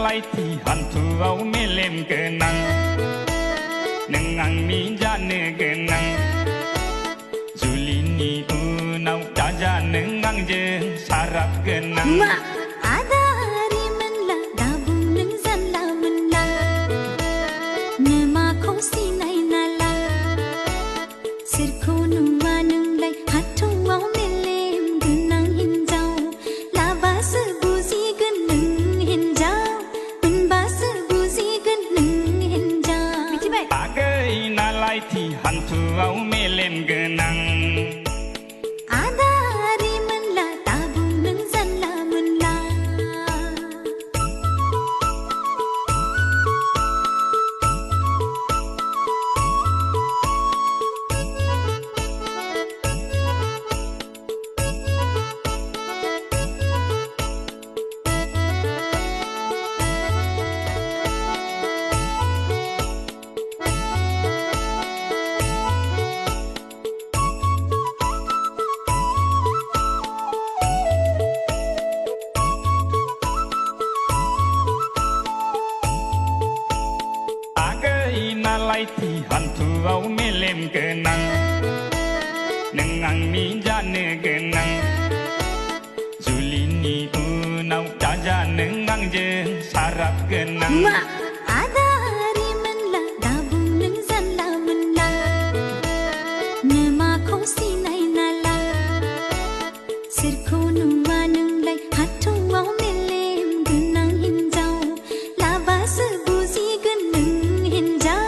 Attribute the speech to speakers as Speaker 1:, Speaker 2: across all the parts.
Speaker 1: nalaiti hantu au melem kenang nengang mi jane kenang julini unau jaja nengang je sarap kenang
Speaker 2: Ma ada hari menla dabung neng zanla menla nema ko sinai nala sirko nuwa neng lai hatu au melem genang hinjau laba sebuzi geneng hinjau unba sebuzi geneng hinjau
Speaker 1: agai nalaiti hantu au melem kenang
Speaker 2: ada hari menla dabung neng zanla menla
Speaker 1: nalaiti hantu au melem kenang nengang mi jane kenang julini unau jaja nengang je sarap kenang
Speaker 2: Ma ada hari menla dabung neng zanla menla nema ko sinai nala sirko nuwa neng lai hatu au melem genang hinjau laba sebuzi geneng hinjau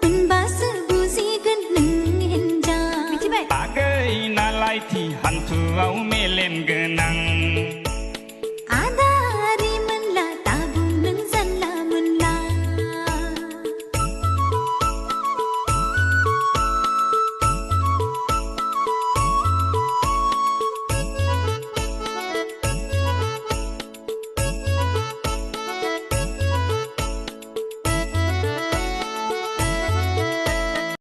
Speaker 2: unba sebuzi geneng hinjau
Speaker 1: agai nalaiti hantu au melem kenang